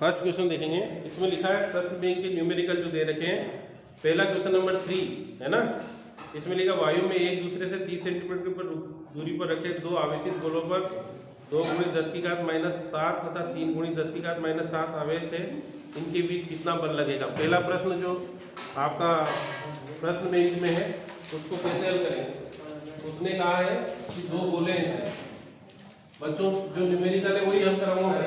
First question देखेंगे। इसमें लिखा है प्रश्न बैंक के न्यूमेरिकल जो दे रखे हैं। पहला क्वेश्चन नंबर 3 है ना। इसमें लिखा वायु में एक दूसरे से 30 सेंटीमीटर पर दूरी पर रखे दो आवेशित गोलों पर 2 × 10⁻⁷ तथा 3 × 10⁻⁷ आवेश है, इनके बीच कितना बल लगेगा। पहला प्रश्न जो आपका प्रश्न बैंक में है उसको कैसे हल करेंगे। उसने कहा है कि दो गोले हैं बच्चों, जो न्यूमेरिकल है वही हम कराऊंगा।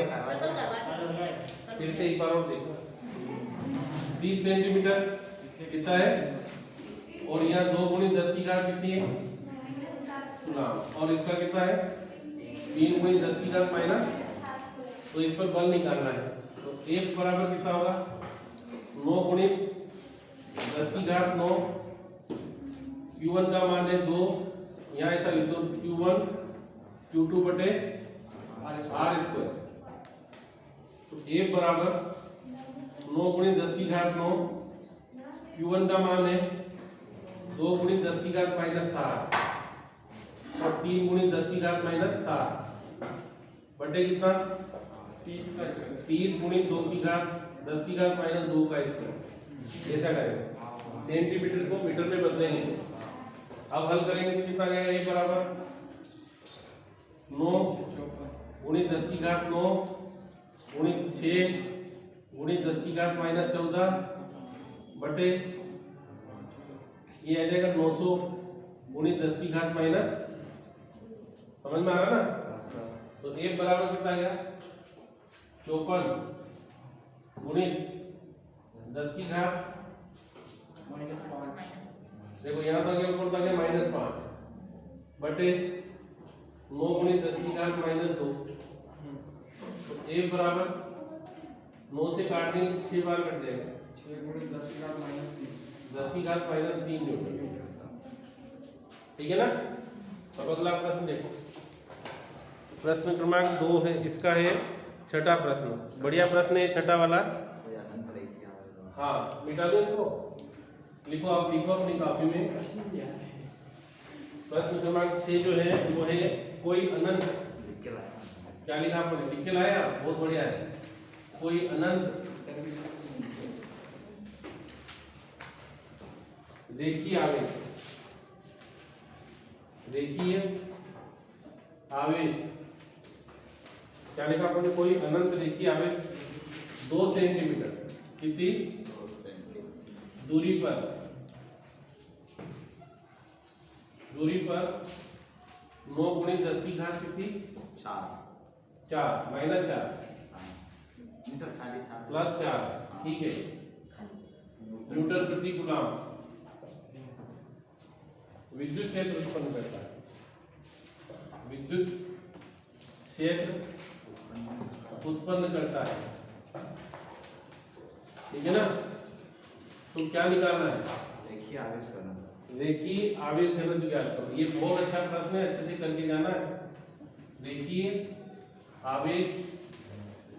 फिर से एक बार और देखो, 30 सेंटीमीटर कितना है और यहाँ 2 × 10⁻⁷ कितनी है 16, और इसका कितना है 3 × 10⁻⁻। तो इस पर बल निकालना है। तो F बराबर कितना होगा 9 × 10⁹। Q1 का मान है 2, यहाँ ऐसा लिख दो Q1 Q2 बटे R²। तो F बराबर 9 × 10⁹। Q1 का मान है 2 × 10⁻⁷ और 3 × 10⁻⁷ बटे कितना 30 × 2 का स्क्वायर। ऐसा करेंगे, सेंटीमीटर को मीटर में बदलेंगे। अब हल करेंगे तो कितना आएगा। A बराबर 9 × 10⁹ × 6 × 10⁻14 बटे ये आ जाएगा 900 × 10⁻⁻। समझ में आ रहा ना। तो F बराबर कितना आ गया 54 × 10⁻⁻⁵। देखो यहाँ तो गया ऊपर तो गया -5 बटे 9 × 10⁻⁻2। तो F बराबर 9 से काट देंगे 6 बार कट जाएगा 6 × 10⁻³ न्यूटन। ठीक है ना। अब अगला प्रश्न देखो, प्रश्न क्रमांक 2 है, इसका है छठा प्रश्न। बढ़िया प्रश्न है छठा वाला। हाँ मिटा दो इसको, लिखो आप, लिखो अपनी कॉपी में। प्रश्न क्रमांक 6 जो है वो है कोई अनंत, क्या लिखा आपने, लिख के लाया, बहुत बढ़िया है। कोई अनंत रेखीय आवेश, रेखीय आवेश, क्या लिखा आपने, कोई अनंत रेखीय आवेश 2 सेंटीमीटर कितनी दूरी पर 9 × 10⁻⁴ कितनी 4 -4 +4, ठीक है, न्यूटन प्रति कूलम विद्युत क्षेत्र उत्पन्न करता है। विद्युत क्षेत्र उत्पन्न करता है, ठीक है ना। तो क्या निकालना है, रेखीय आवेश घनत्व ज्ञात करो। ये बहुत अच्छा प्रश्न है, अच्छे से करके जाना है। रेखीय आवेश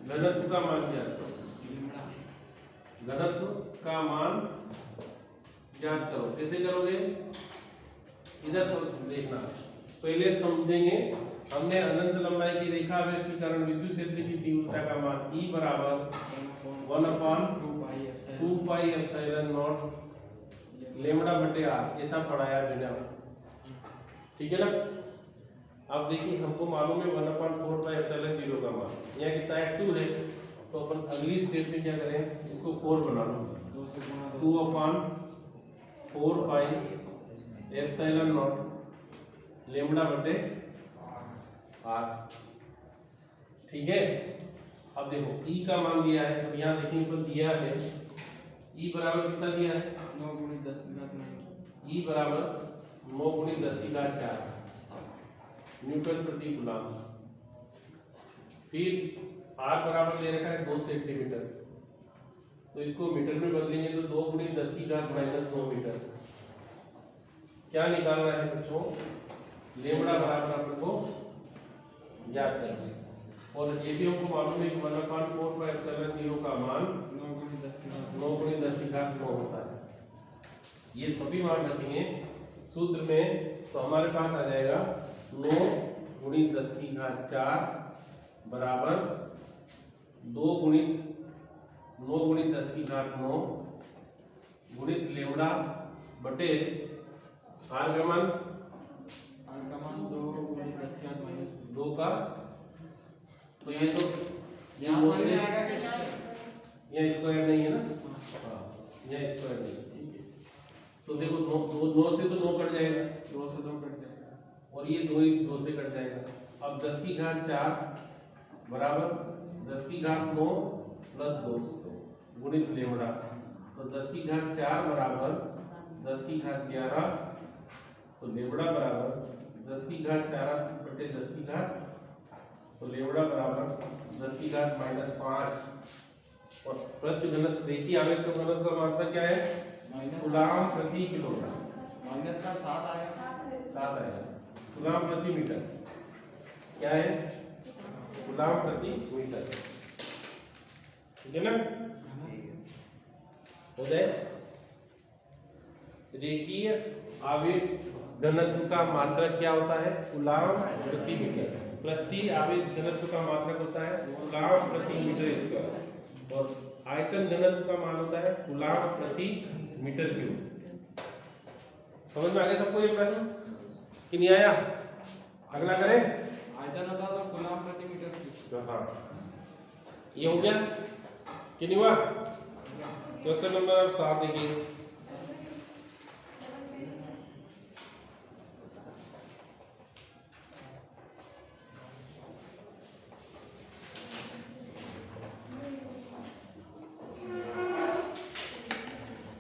घनत्व का मान ज्ञात करो, घनत्व का मान ज्ञात करो। कैसे करोगे, इधर देखना, पहले समझेंगे। हमने अनंत लंबाई की रेखा आवेश के कारण विद्युत क्षेत्र की तीव्रता का मान E बराबर 1/2πε0 लेमड़ा बटे R, ऐसा पढ़ाया मैंने। ठीक है ना। अब देखिए हमको मालूम है 1/4πε0 का मान, यहाँ कितना है 2 है। तो अपन अगली स्टेप में क्या करें, इसको 4 बना लो, 2/4πε0 लेमड़ा बटे R। ठीक है। अब देखो E का मान दिया है, अब यहाँ देखने पर दिया है E बराबर कितना दिया है 9 × 10⁻⁹। E बराबर 9 × 10⁴ न्यूटन प्रति कूलम। फिर R बराबर दे रखा है 2 सेंटीमीटर, तो इसको मीटर में बदलेंगे तो 2 × 10⁻⁻9 मीटर। क्या निकालना है बच्चों, लेमड़ा बराबर आपको याद करना है। और ये भी हमको मालूम है कि 1/4πε0 का मान 9 × 10⁻9 होता है। ये सभी मान रखेंगे सूत्र में, तो हमारे पास आ जाएगा 9 × 10⁴ बराबर 2 × 9 गुणित 10 की घात 9 गुणित लेमड़ा बटे आर का मान 2 गुणित 10 की घात माइनस 2 का, तो ये तो यहाँ दो पर से आएगा क्या? यहाँ स्क्वायर नहीं है ना, हाँ यहाँ स्क्वायर नहीं है। ठीक है, तो देखो 9 से तो 9 कट जाएगा 2 से 2 कट जाएगा और ये 2 इस 2 से कट जाएगा। अब 10 की घात 4 बराबर 10 की घात 9 प्लस 2 गुणित लेमड़ा, तो 10 की घात 4 बराबर 10 की घात 11, तो लेमड़ा बराबर 10 की घात 4 बटे 10 की घात, तो लेमड़ा बराबर 10 की घात -5। और पृष्ठ घनत्व देखिए, आवेश का घनत्व का मात्रा क्या है? कूलाम प्रति किलोग्राम। माइनस का 7 आएगा, 7 आएगा। कूलाम प्रति मीटर क्या है? कूलाम प्रति मीटर, ठीक है ना? हो जाए। रेखीय आवेश घनत्व का मात्रक क्या होता है? कूलाम प्रति मीटर, प्लस टी आवेश घनत्व का मात्रक होता है कूलाम प्रति मीटर स्क्वायर, और आयतन घनत्व का मान होता है कूलाम प्रति मीटर क्यूब। समझ में आ गया सबको ये प्रश्न कि नहीं आया? अगला करें। आयतन होता तो कूलाम प्रति मीटर क्यूब। हाँ, ये हो गया कि नहीं हुआ? क्वेश्चन नंबर 7 देखिए।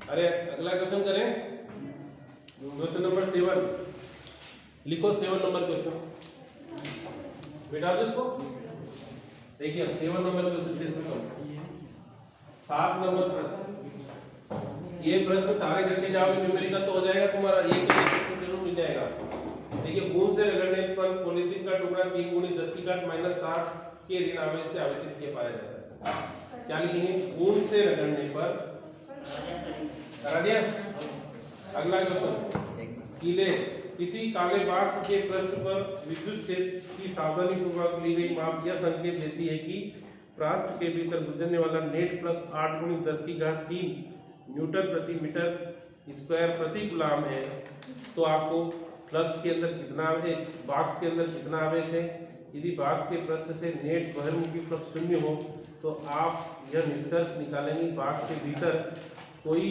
अरे अगला क्वेश्चन करें, क्वेश्चन नंबर 7 लिखो। 7 नंबर क्वेश्चन बेटा दो इसको। देखिए 7 नंबर क्वेश्चन कैसे करो। 7 नंबर प्रश्न, ये प्रश्न सारे करके जाओगे न्यूमेरिकल तो हो जाएगा तुम्हारा, एक क्वेश्चन जरूर मिल जाएगा। देखिए बूंद से रगड़ने पर पॉलीथीन का टुकड़ा 3 गुणित 10 की घात -7 के ऋण आवेश से आवेशित किया पाया जाता है। क्या लिखेंगे? बूंद से रगड़ने पर, करा दिया। अगला क्वेश्चन, कीले किसी काले बॉक्स के पृष्ठ पर विद्युत क्षेत्र की सावधानीपूर्वक ली गई माप यह संकेत देती है कि पृष्ठ के भीतर गुजरने वाला नेट फ्लक्स 8 गुणित 10 की घात 3 न्यूटन प्रति मीटर स्क्वायर प्रति कूलाम है। तो आपको फ्लक्स के अंदर कितना आवेश, बॉक्स के अंदर कितना आवेश है? यदि बॉक्स के पृष्ठ से नेट बहिर्मुखी फ्लक्स 0 हो तो आप यह निष्कर्ष निकालेंगे बॉक्स के भीतर कोई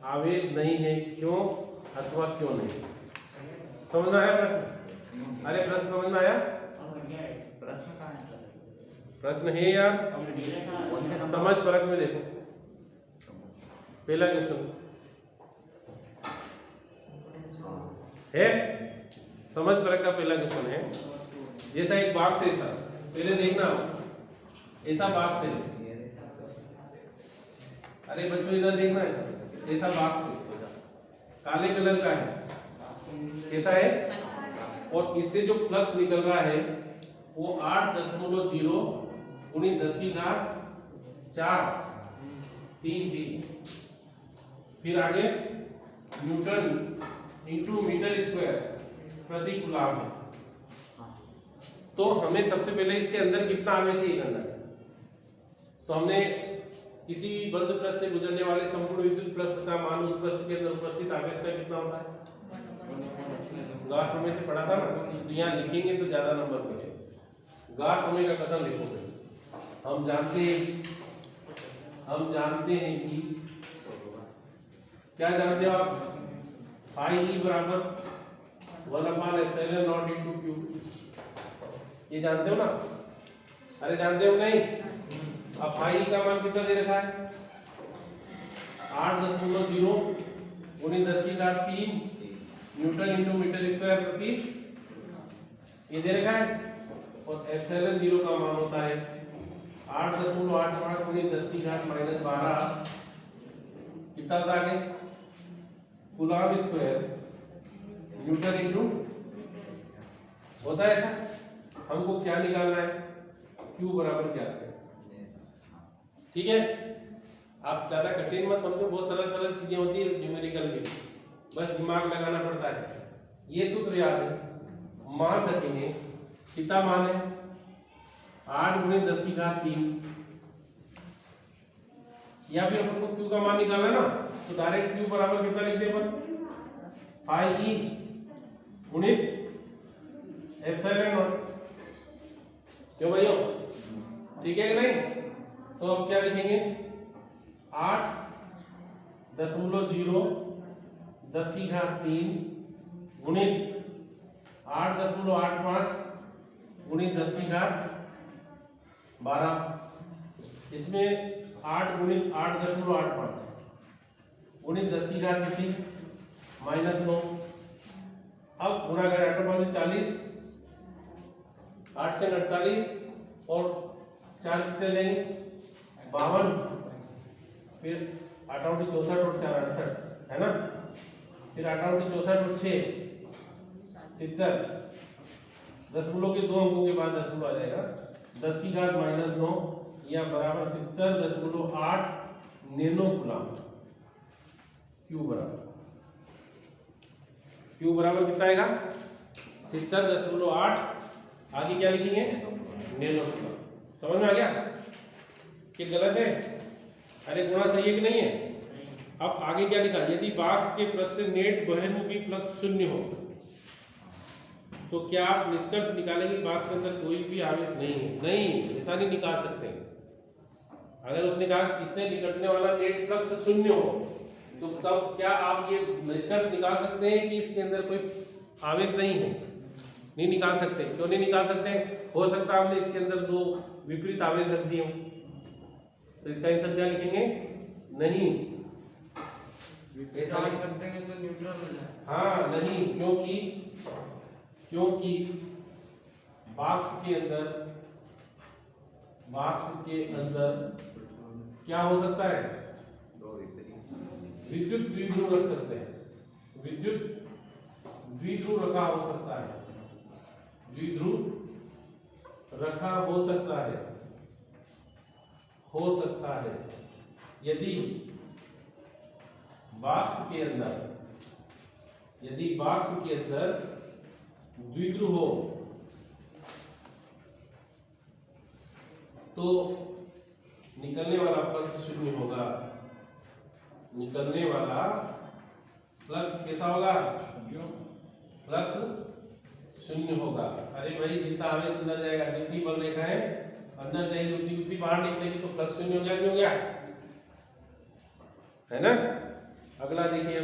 आवेश नहीं है, क्यों अथवा क्यों नहीं। समझ में आया प्रश्न? अरे प्रश्न समझ में आया? प्रश्न है यार, समझ परख में देखो। पहला क्वेश्चन है, समझ परख का पहला क्वेश्चन है। जैसा एक बॉक्स है, ऐसा पहले देखना, ऐसा बॉक्स है। अरे बच्चों इधर देखना है, ऐसा बॉक्स है, काले कलर का है, कैसा है? और इससे जो फ्लक्स निकल रहा है वो 8.0 गुणित 10 की घात 4 3 फिर आगे न्यूटन इंटू मीटर स्क्वायर प्रति कूलाम है। तो हमें सबसे पहले इसके अंदर कितना आवेश है ये करना है। तो हमने किसी बंद पृष्ठ से गुजरने वाले संपूर्ण विद्युत फ्लक्स का मान उस पृष्ठ के अंदर उपस्थित आवेश का कितना होता है? गास ओमे से पढ़ा था ना, तो यहाँ लिखेंगे तो ज्यादा नंबर मिलेगा। गास ओमे का कथन लिखोगे। हम जानते हैं कि क्या जानते हो आप? पाई ई बराबर 1/ε0 × Q, ये जानते हो ना? अरे जानते हो नहीं? अब पाई का मान कितना दे रखा है? 8.0 गुणित 10 की घात 3 न्यूटन इंटू मीटर स्क्वायर प्रति, ये दे रखा है। और एप्सिलॉन 0 का मान होता है 8.88 गुणित 10 की घात -12, कितना होता है? कूलाम स्क्वायर न्यूटन इंटू, होता है ऐसा। हमको क्या निकालना है? Q बराबर क्या है? ठीक है, आप ज्यादा कठिन मत समझो, बहुत सरल सरल चीजें होती है न्यूमेरिकल में, बस दिमाग लगाना पड़ता है। ये सूत्र याद है, मान रखेंगे, कितना मान है? 8 गुणित 10 की घात 3 या फिर अपन को Q का मान निकालना ना, तो डायरेक्ट Q बराबर कितना लिखते हैं अपन, पाई ई गुणित एप्सिलॉन नॉट। क्यों भाइयों, ठीक है कि नहीं? तो अब क्या लिखेंगे, 8.010³ गुणित 8.85 गुणित 10⁻12। इसमें 8 गुणित 8.85 गुणित 10⁻कितनी -9। अब गुणा करें 8 40, 8 से 48 और 4 कितने लेंगे 52, फिर 8 × 64 और 4 68 है ना, फिर 8 × 64 और 6 70, दशमलव के 2 अंकों के बाद दशमलव आ जाएगा, 10⁻−9 या बराबर 70.8 नैनो कूलम। Q बराबर कितना आएगा 70.8, आगे क्या लिखेंगे नैनो कूलम। समझ में आ गया कि गलत है? अरे गुणा सही है कि नहीं है? अब आगे क्या लिखा, यदि बॉक्स के पृष्ठ से नेट बहिर्मुखी फ्लक्स 0 हो तो क्या आप निष्कर्ष निकालेंगे बॉक्स के अंदर कोई भी आवेश नहीं है? नहीं, ऐसा नहीं निकाल सकते। अगर उसने कहा इससे निकटने वाला नेट फ्लक्स 0 हो तो तब क्या आप ये निष्कर्ष निकाल सकते हैं कि इसके अंदर कोई आवेश नहीं है? नहीं निकाल सकते। क्यों नहीं निकाल सकते? हो सकता है आपने इसके अंदर 2 विपरीत आवेश रख दिए हो, तो इसका आंसर क्या लिखेंगे, नहीं। ऐसा करते हैं तो न्यूट्रल हो जाए। हाँ नहीं, क्योंकि बॉक्स के अंदर क्या हो सकता है, विद्युत द्विध्रुव रख सकते हैं, विद्युत द्विध्रुव रखा हो सकता है, द्विध्रुव रखा हो सकता है यदि बॉक्स के अंदर द्विध्रुव हो तो निकलने वाला फ्लक्स 0 होगा। निकलने वाला फ्लक्स कैसा होगा, फ्लक्स 0 होगा। अरे भाई जितना आवेश अंदर जाएगा, जितनी बल रेखा है अंदर जाएगी उतनी बाहर निकलेगी, तो फ्लक्स 0 हो गया, नहीं हो गया, है ना। अगला देखिए,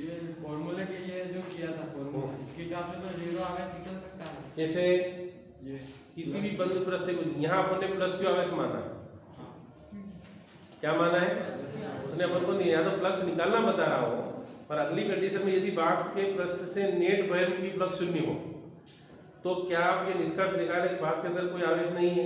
ये फॉर्मूले के लिए जो किया था फॉर्मूला, इसके हिसाब से तो 0 आवेश निकल सकता है। कैसे? ये किसी भी बंद पृष्ठ से, यहाँ अपन ने प्लस क्यू आवेश माना, क्या माना है उसने अपन को, नहीं या तो फ्लक्स निकालना बता रहा हो, पर अगली कंडीशन में यदि बॉक्स के पृष्ठ से नेट बहिर्मुखी फ्लक्स 0 हो तो क्या आप ये निष्कर्ष निकालें कि बॉक्स के अंदर कोई आवेश नहीं है?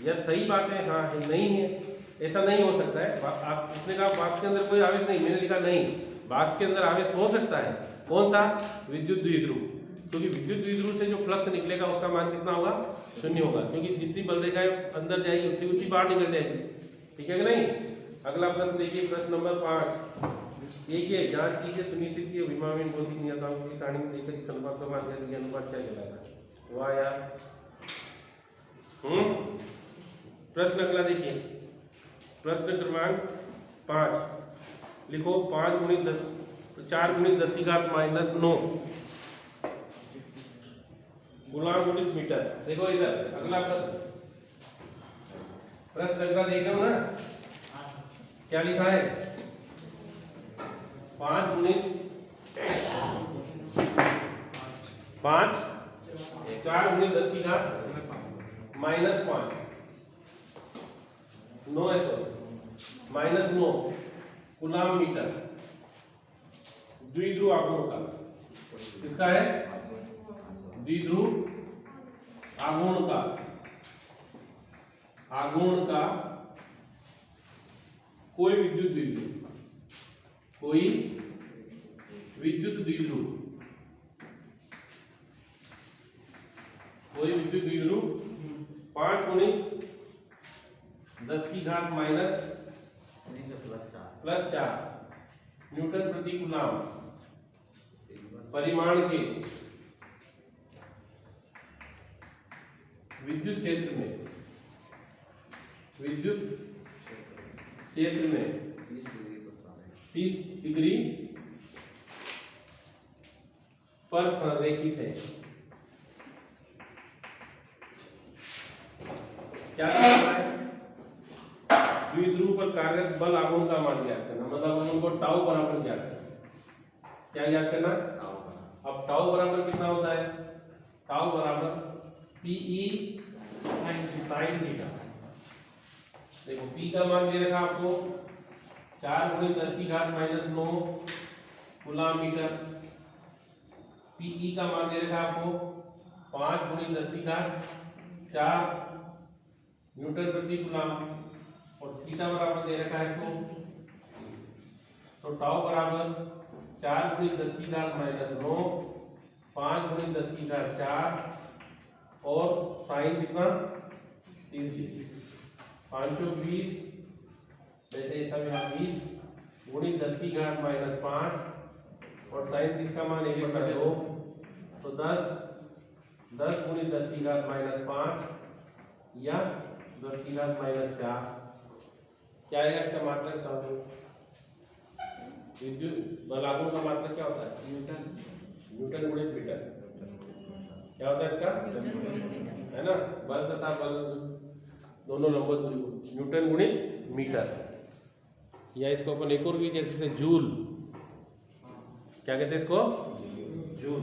यह सही बात है, हाँ है, नहीं है, ऐसा नहीं हो सकता है। आप उसने कहा बॉक्स के अंदर कोई आवेश नहीं, मैंने लिखा नहीं, बॉक्स के अंदर आवेश हो सकता है। कौन सा? विद्युत द्विध्रुव, क्योंकि विद्युत द्विध्रुव से जो फ्लक्स निकलेगा उसका मान कितना होगा, 0 होगा, क्योंकि जितनी बल रेखाएं अंदर जाएगी उतनी बाहर निकल जाएगी, ठीक है कि नहीं। अगला प्रश्न देखिए, प्रश्न नंबर 5, एक ये जांच कीजिए, सुनिश्चित कीजिए विमानन भौतिक नियताओं की सारणी में देकर इस अनुपात का मान क्या अनुपात क्या कहलाएगा। वाह यार, प्रश्न अगला देखिए, प्रश्न क्रमांक 5 लिखो, 4 गुणित 10⁻⁻9 गुलाम गुणित मीटर। देखो इधर अगला प्रश्न अगला देख रहे हो ना, क्या लिखा है, 5 गुणित 5 4 गुणित 10⁻−5 9 है, सॉरी -9 गुलाम मीटर द्विध्रुव आघूर्ण का, किसका है, द्विध्रुव आघूर्ण का कोई विद्युत द्विध्रुव 5 गुणित 10⁻+4 न्यूटन प्रति कूलम परिमाण के विद्युत क्षेत्र क्षेत्र में 30 डिग्री पर संरेखित है। क्या करना है? द्विध्रुव पर कार्यरत बल आघूर्ण का मान ज्ञात करना, मतलब हम उनको टाउ बराबर ज्ञात करना। क्या ज्ञात करना? अब टाउ बराबर कितना होता है? टाउ बराबर पीई साइन थीटा। देखो पी का मान दे रखा आपको 4 × 10⁻⁹ कूलम मीटर। पीई का मान दे रखा आपको 5 × 10⁴ न्यूटन प्रति कूलम, और थीटा बराबर दे रखा है तो टाउ बराबर 4 × 10⁻⁹ 5 × 10⁴ और साइन कितना 30 डिग्री। 520 वैसे ऐसा भी 20 × 10⁻⁵ और साइन 30 का मान 1/2 तो 10 × 10⁻⁵ या 10⁻⁴। क्या आएगा इसका मात्रक? क्या होगा? विद्युत बल आघूर्ण का मात्रक क्या होता है? न्यूटन गुणित मीटर। क्या होता है इसका? है ना, बल तथा बल दोनों लंबवत दूरी को न्यूटन गुणित मीटर, या इसको अपन एक और भी कहते हैं जूल। क्या कहते हैं इसको? जूल।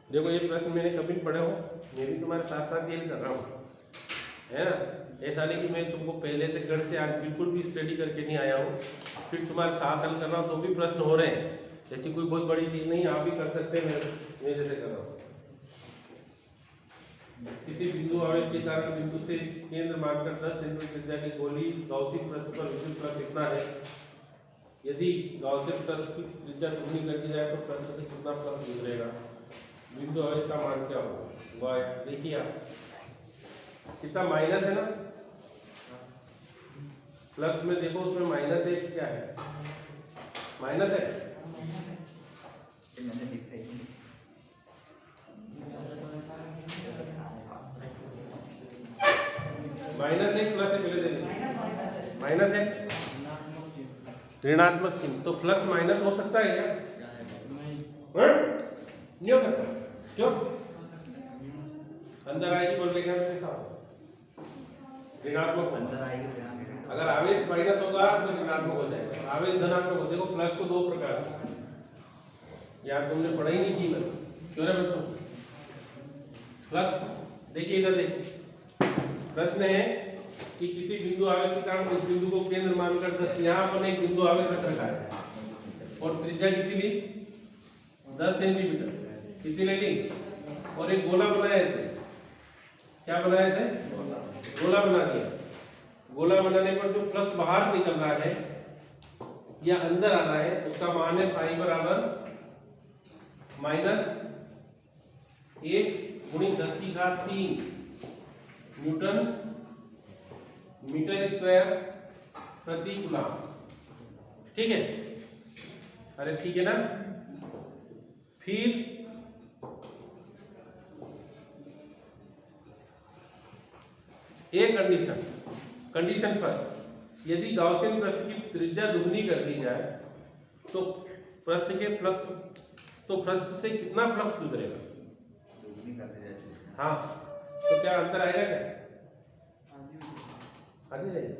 देखो ये प्रश्न मैंने कभी पढ़े हो, मैं भी तुम्हारे साथ साथ ये कर रहा हूँ, है ना। ऐसा नहीं कि मैं तुमको पहले से घर से आज बिल्कुल भी स्टडी करके नहीं आया हूँ, फिर तुम्हारे साथ हल कर रहा हूँ तो भी प्रश्न हो रहे हैं। ऐसी कोई बहुत बड़ी चीज़ नहीं, आप भी कर सकते हैं, मैं जैसे कर रहा हूँ। किसी बिंदु आवेश के कारण बिंदु से केंद्र मानकर 10 सेंटीमीटर त्रिज्या की गोली गाउसियन पृष्ठ पर विद्युत फ्लक्स कितना है? यदि गाउसियन पृष्ठ की त्रिज्या दुगनी कर दी जाए तो पृष्ठ से कितना फ्लक्स गुजरेगा? बिंदु आवेश का मान क्या होगा? देखिए आप कितना माइनस है ना, फ्लक्स में देखो उसमें -1 क्या है? माइनस है। -1 प्लस है, पहले देखिए -1 ऋणात्मक चिन्ह, तो फ्लक्स माइनस हो सकता है क्या? नहीं हो सकता। क्यों? अंदर आएगी बोल के क्या कैसा ऋणात्मक अंदर आएगी। अगर आवेश माइनस होगा तो ऋणात्मक हो जाएगा, आवेश धनात्मक हो। देखो फ्लक्स को 2 प्रकार, यार तुमने पढ़ा ही नहीं जीवन, क्यों ना बच्चों? फ्लक्स देखिए इधर देखिए, प्रश्न है कि किसी बिंदु आवेश के कारण उस बिंदु को केंद्र मानकर यहाँ पर एक बिंदु आवेश रख रखा है और त्रिज्या कितनी ली? 10 सेंटीमीटर। कितनी ले ली? और एक गोला बनाया ऐसे। क्या बनाया ऐसे? गोला बना दिया। गोला बनाने पर जो फ्लक्स बाहर निकल रहा है या अंदर आ रहा है उसका मान है पाई बराबर -1 × 10⁻³ न्यूटन मीटर स्क्वायर प्रति कूलम। ठीक है? अरे ठीक है ना। फिर एक कंडीशन पर यदि गाउसियन पृष्ठ की त्रिज्या दुगनी कर दी जाए तो पृष्ठ से कितना फ्लक्स गुजरेगा? हाँ, तो क्या अंतर आएगा क्या? आ जाएगा,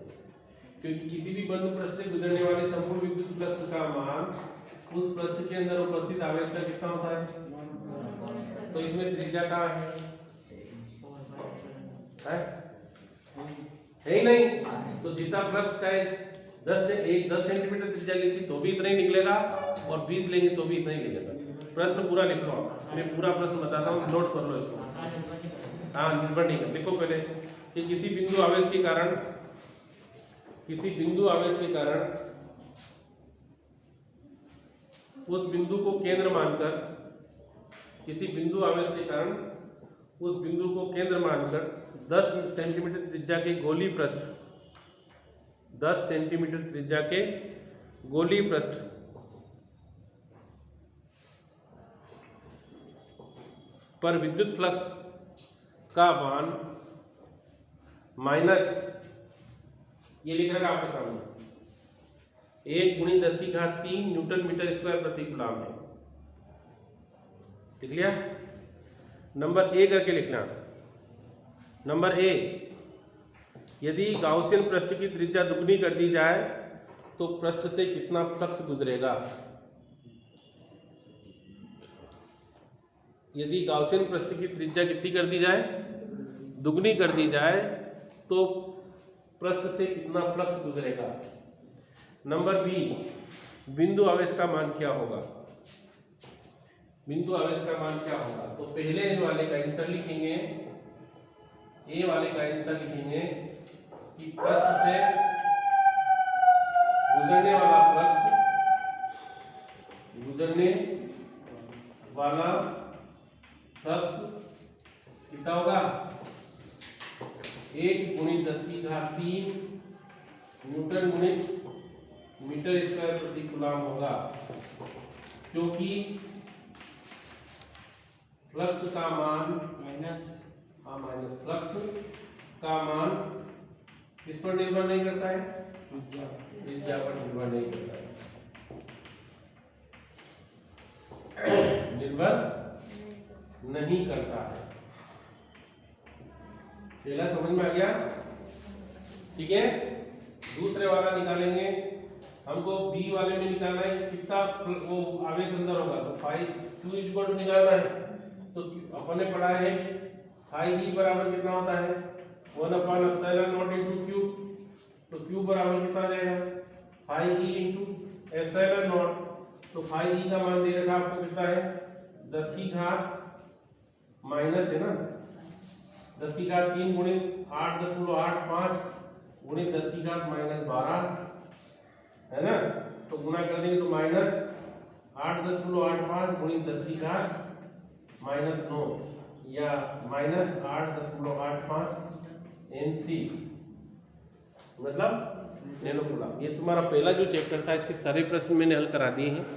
क्योंकि किसी भी बंद पृष्ठ से गुजरने वाले संपूर्ण विद्युत फ्लक्स का मान उस पृष्ठ के अंदर उपस्थित आवेश का कितना होता है? तो इसमें त्रिज्या कहाँ है? है ही नहीं। तो जितना फ्लक्स का 10 सेंटीमीटर त्रिज्या लेगी तो भी इतना ही निकलेगा, और 20 लेंगे तो भी इतना ही निकलेगा। प्रश्न पूरा लिख लो, मैं पूरा प्रश्न बताता हूँ, नोट कर लो इसको। हाँ, निर्भर नहीं कर, लिखो पहले कि किसी बिंदु आवेश के कारण उस बिंदु को केंद्र मानकर किसी बिंदु आवेश के कारण उस बिंदु को केंद्र मानकर 10 सेंटीमीटर त्रिज्या के गोली पृष्ठ 10 सेंटीमीटर त्रिज्या के गोली पृष्ठ पर विद्युत फ्लक्स का मान माइनस, ये लिख रखा आपके सामने 1 × 10⁻³ न्यूटन मीटर स्क्वायर प्रति कूलम है। लिख लिया? नंबर ए करके लिखना। नंबर ए, यदि गाउसियन पृष्ठ की त्रिज्या दुगनी कर दी जाए तो पृष्ठ से कितना फ्लक्स गुजरेगा? यदि गाउसियन पृष्ठ की त्रिज्या कितनी कर दी जाए? दुगनी कर दी जाए तो पृष्ठ से कितना फ्लक्स गुजरेगा? नंबर बी, बिंदु आवेश का मान क्या होगा? बिंदु आवेश का मान क्या होगा? तो पहले इन वाले का आंसर लिखेंगे, ए वाले का आंसर लिखेंगे कि पृष्ठ से गुजरने वाला फ्लक्स कितना होगा? 1 × 10⁻³ न्यूटन × मीटर स्क्वायर प्रति कूलम होगा, क्योंकि फ्लक्स का मान फ्लक्स का मान किस पर निर्भर नहीं करता है? त्रिज्या पर निर्भर नहीं करता है, निर्भर नहीं करता है। पहला समझ में आ गया? ठीक है। दूसरे वाला निकालेंगे, हमको बी वाले में निकालना है कि कितना वो आवेश अंदर होगा, तो Q निकालना है। तो अपन ने पढ़ा है कि φE बराबर कितना होता है? 1/ε0 × Q। तो Q बराबर कितना जाएगा? φE × ε0। तो φE का मान दे रखा आपको कितना है? 10⁻⁻, माइनस है ना, 10⁻³ × 8.85 × 10⁻−12 है ना, तो गुणा कर देंगे तो माइनस 8.85 × 10⁻−9 या माइनस 8.85 NC, मतलब नैनो कूलम। ये तुम्हारा पहला जो चैप्टर था, इसके सारे प्रश्न मैंने हल करा दिए हैं।